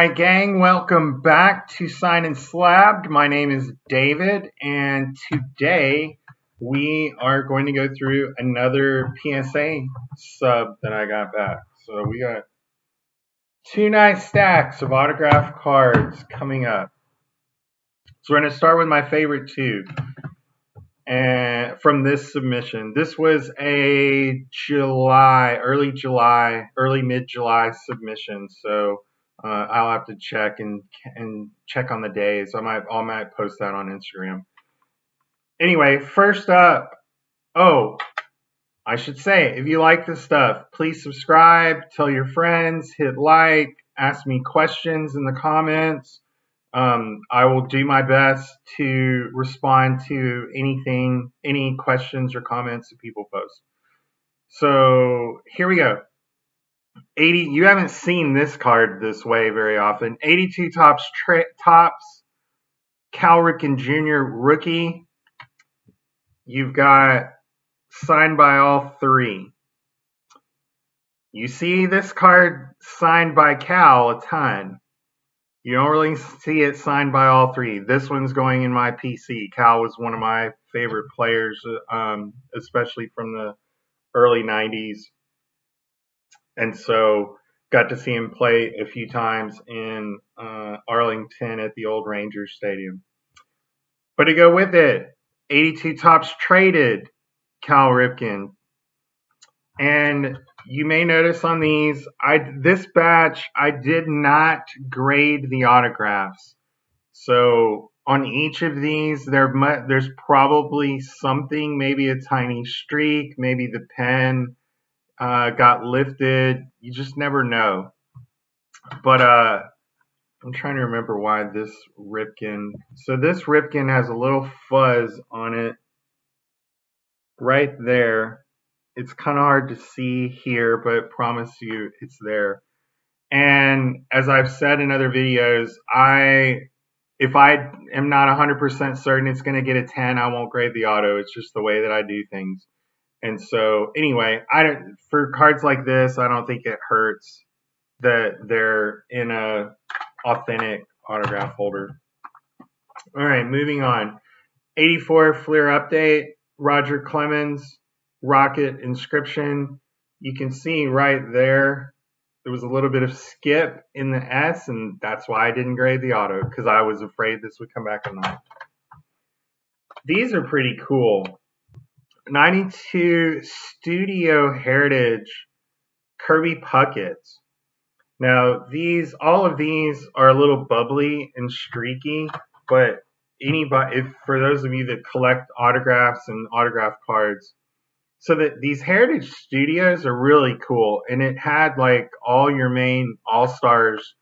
Alright gang, welcome back to Sign and Slabbed. My name is David, and today we are going to go through another PSA sub that I got back. So we got two nice stacks of autographed cards coming up. So we're going to start with my favorite two and from this submission. This was a early mid-July submission, so I'll have to check and check on the days. I might post that on Instagram. Anyway, first up, I should say, if you like this stuff, please subscribe, tell your friends, hit like, ask me questions in the comments. I will do my best to respond to any questions or comments that people post. So here we go. 80. You haven't seen this card this way very often. 82 tops, Cal Ripken Jr. rookie. You've got signed by all three. You see this card signed by Cal a ton. You don't really see it signed by all three. This one's going in my PC. Cal was one of my favorite players, especially from the early 90s. And so got to see him play a few times in Arlington at the old Rangers Stadium. But to go with it, 82 tops traded, Cal Ripken. And you may notice on these, this batch, I did not grade the autographs. So on each of these, there's probably something, maybe a tiny streak, maybe the pen got lifted. You just never know. But I'm trying to remember why this Ripken. So this Ripken has a little fuzz on it right there. It's kind of hard to see here, but promise you it's there. And as I've said in other videos, if I am not 100% certain it's going to get a 10, I won't grade the auto. It's just the way that I do things. And so anyway, for cards like this, I don't think it hurts that they're in a authentic autograph holder. All right, moving on. 84 Fleer update, Roger Clemens, Rocket inscription. You can see right there was a little bit of skip in the S, and that's why I didn't grade the auto, because I was afraid this would come back a 9. These are pretty cool. 92 Studio Heritage Kirby Puckett. Now all of these are a little bubbly and streaky, but for those of you that collect autographs and autograph cards, so that these Heritage Studios are really cool, and it had like all your main all-stars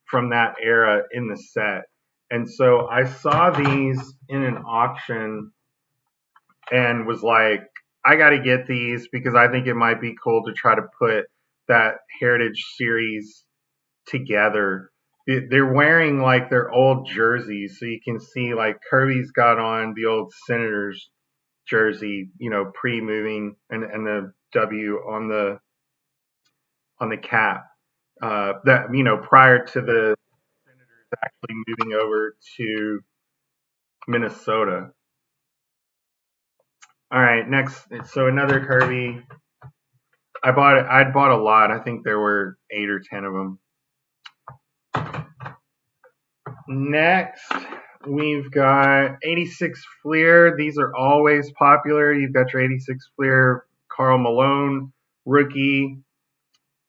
from that era in the set. And so I saw these in an auction and was like, I got to get these because I think it might be cool to try to put that Heritage series together. They're wearing like their old jerseys, so you can see like Kirby's got on the old Senators jersey, pre-moving, and the W on the cap. That prior to the Senators actually moving over to Minnesota. All right, next. So another Kirby. I'd bought a lot. I think there were 8 or 10 of them. Next, we've got 86 Fleer. These are always popular. You've got your 86 Fleer Karl Malone rookie.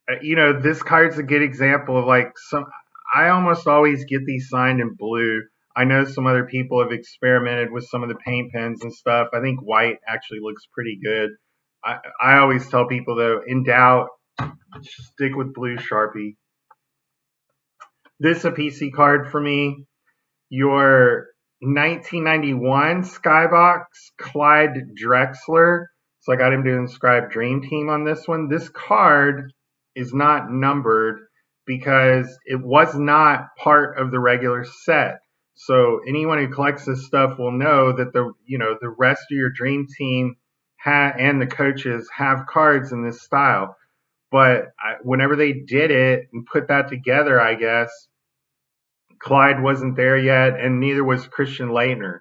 This card's a good example of I almost always get these signed in blue. I know some other people have experimented with some of the paint pens and stuff. I think white actually looks pretty good. I always tell people, though, in doubt, stick with blue Sharpie. This is a PC card for me. Your 1991 Skybox Clyde Drexler. So I got him to inscribe Dream Team on this one. This card is not numbered because it was not part of the regular set. So anyone who collects this stuff will know that the rest of your Dream Team and the coaches have cards in this style. But whenever they did it and put that together, I guess, Clyde wasn't there yet, and neither was Christian Laettner.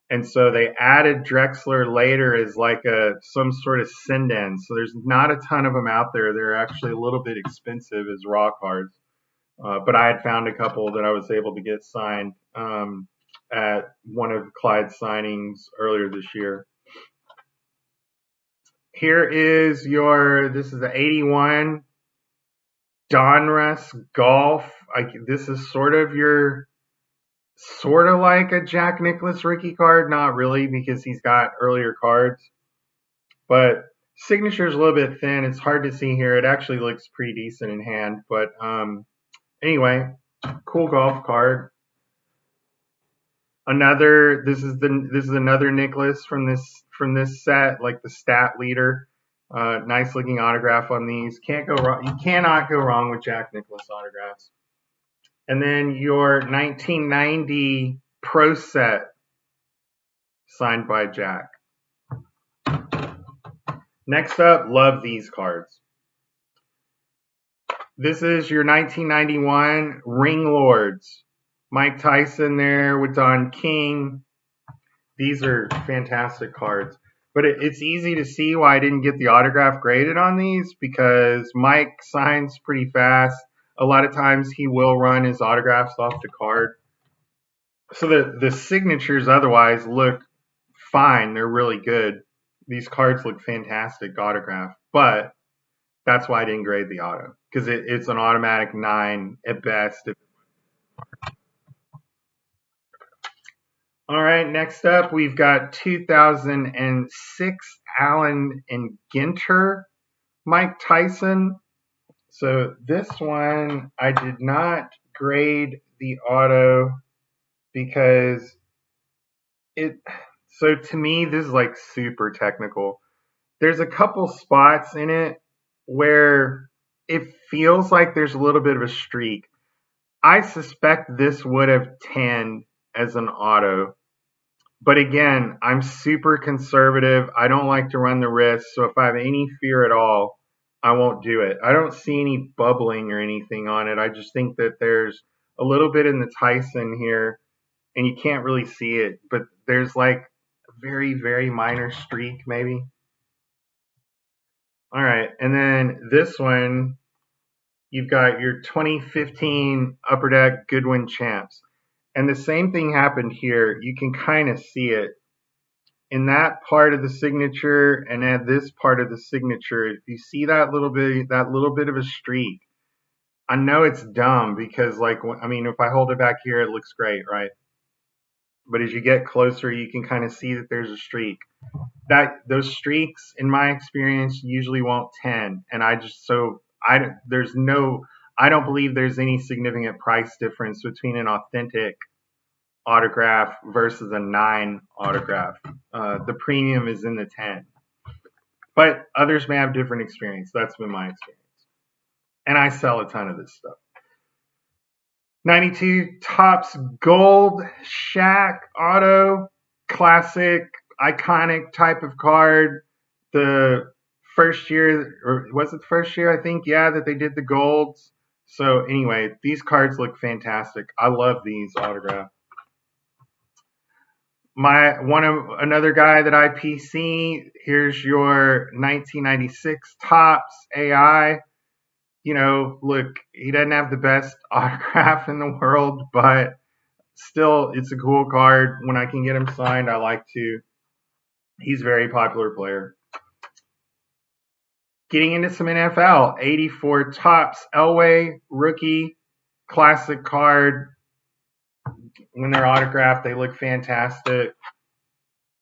And so they added Drexler later as like some sort of send-in. So there's not a ton of them out there. They're actually a little bit expensive as raw cards. But I had found a couple that I was able to get signed at one of Clyde's signings earlier this year. Here is this is the 81 Donruss Golf. This is sort of like a Jack Nicklaus rookie card. Not really, because he's got earlier cards. But signature's a little bit thin. It's hard to see here. It actually looks pretty decent in hand. But anyway, cool golf card. This is another Nicklaus from this set, like the stat leader. Nice looking autograph on these. Can't go wrong. You cannot go wrong with Jack Nicklaus autographs. And then your 1990 Pro set signed by Jack. Next up, love these cards. This is your 1991 Ring Lords. Mike Tyson there with Don King. These are fantastic cards. But it's easy to see why I didn't get the autograph graded on these, because Mike signs pretty fast. A lot of times he will run his autographs off the card. So the signatures otherwise look fine. They're really good. These cards look fantastic autographed. But that's why I didn't grade the auto, because it's an automatic 9 at best. All right, next up, we've got 2006 Allen and Ginter, Mike Tyson. So this one, I did not grade the auto because so to me, this is like super technical. There's a couple spots in it where it feels like there's a little bit of a streak. I suspect this would have tanned as an auto. But again, I'm super conservative. I don't like to run the risk. So if I have any fear at all, I won't do it. I don't see any bubbling or anything on it. I just think that there's a little bit in the Tyson here, and you can't really see it. But there's like a very, very minor streak maybe. All right. And then this one, you've got your 2015 Upper Deck Goodwin Champs. And the same thing happened here. You can kind of see it in that part of the signature and at this part of the signature. If you see that little bit of a streak, I know it's dumb because, like, I mean, if I hold it back here, it looks great, right? But as you get closer, you can kind of see that there's a streak. Those streaks, in my experience, usually won't tend. And I don't believe there's any significant price difference between an authentic autograph versus a 9 autograph. The premium is in the 10. But others may have different experience. That's been my experience. And I sell a ton of this stuff. 92 Topps Gold Shaq auto. Classic, iconic type of card. The first year, or was it the first year, I think? Yeah, that they did the golds. So anyway, these cards look fantastic. I love these autographs. Another guy that I PC, here's your 1996 Topps AI. You know, look, he doesn't have the best autograph in the world, but still, it's a cool card. When I can get him signed, I like to. He's a very popular player. Getting into some NFL, 84 Topps Elway rookie, classic card. When they're autographed, they look fantastic.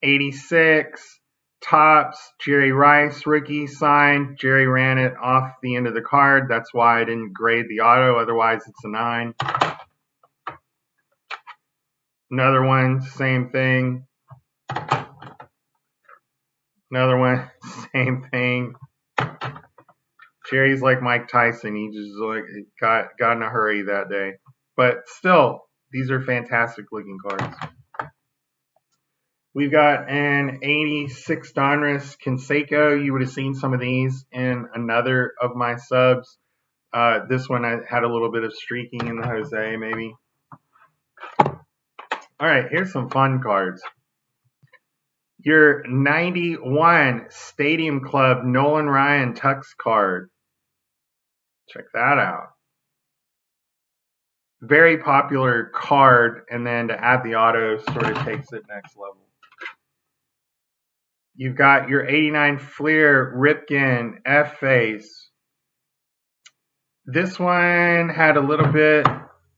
86 Topps Jerry Rice rookie signed. Jerry ran it off the end of the card. That's why I didn't grade the auto. Otherwise, it's a 9. Another one, same thing. Another one, same thing. Jerry's like Mike Tyson. He just like got in a hurry that day. But still, these are fantastic looking cards. We've got an 86 Donruss Canseco. You would have seen some of these in another of my subs. This one I had a little bit of streaking in the Jose, maybe. All right, here's some fun cards. Your 91 Stadium Club Nolan Ryan Tux card. Check that out. Very popular card, and then to add the auto sort of takes it next level. You've got your 89 Fleer Ripken F-Face. This one had a little bit,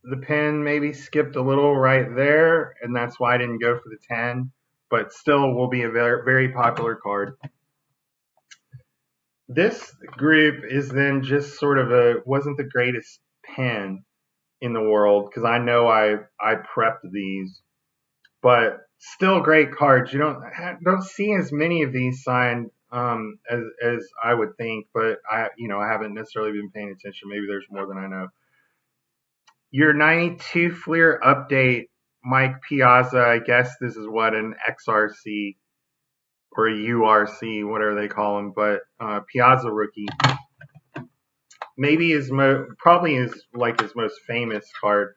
the pin maybe skipped a little right there, and that's why I didn't go for the 10, but still will be a very, very popular card. This group is then just sort of wasn't the greatest pin in the world, because I know I prepped these, but still great cards. You don't see as many of these signed as I would think, but I haven't necessarily been paying attention. Maybe there's more than I know. Your 92 Fleer update, Mike Piazza. I guess this is what an XRC or a URC, whatever they call him, but Piazza rookie. Maybe probably his most famous card.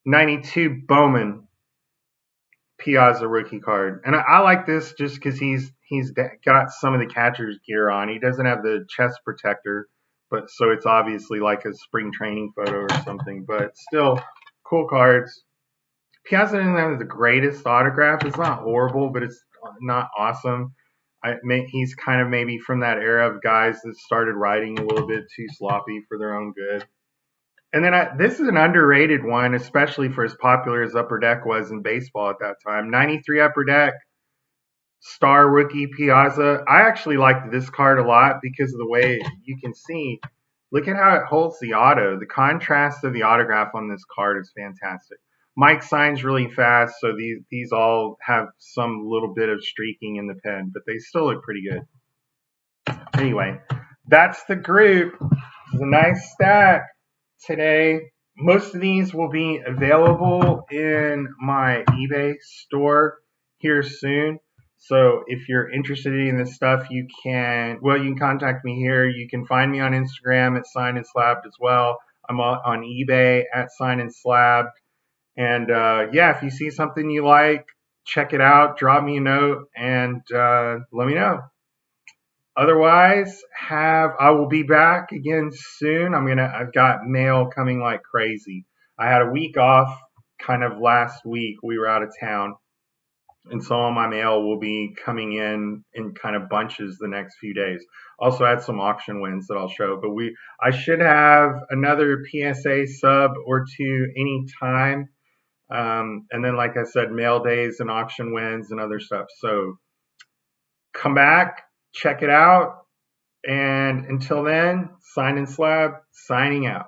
92 Bowman Piazza rookie card, and I like this just because he's got some of the catcher's gear on. He doesn't have the chest protector, but so it's obviously like a spring training photo or something. But still, cool cards. Piazza doesn't have the greatest autograph. It's not horrible, but it's not awesome. He's kind of maybe from that era of guys that started writing a little bit too sloppy for their own good. And then this is an underrated one, especially for as popular as Upper Deck was in baseball at that time. 93 Upper Deck, star rookie Piazza. I actually liked this card a lot because of the way you can see. Look at how it holds the auto. The contrast of the autograph on this card is fantastic. Mike signs really fast, so these all have some little bit of streaking in the pen, but they still look pretty good. Anyway, that's the group. It's a nice stack today. Most of these will be available in my eBay store here soon. So if you're interested in this stuff, you can contact me here. You can find me on Instagram at Sign and Slabbed as well. I'm on eBay at Sign and Slabbed. And if you see something you like, check it out, drop me a note, and let me know. Otherwise, I will be back again soon. I've got mail coming like crazy. I had a week off kind of last week. We were out of town. And so all my mail will be coming in kind of bunches the next few days. Also had some auction wins that I'll show, but I should have another PSA sub or two anytime. And then, like I said, mail days and auction wins and other stuff. So come back, check it out. And until then, Sign and Slab, signing out.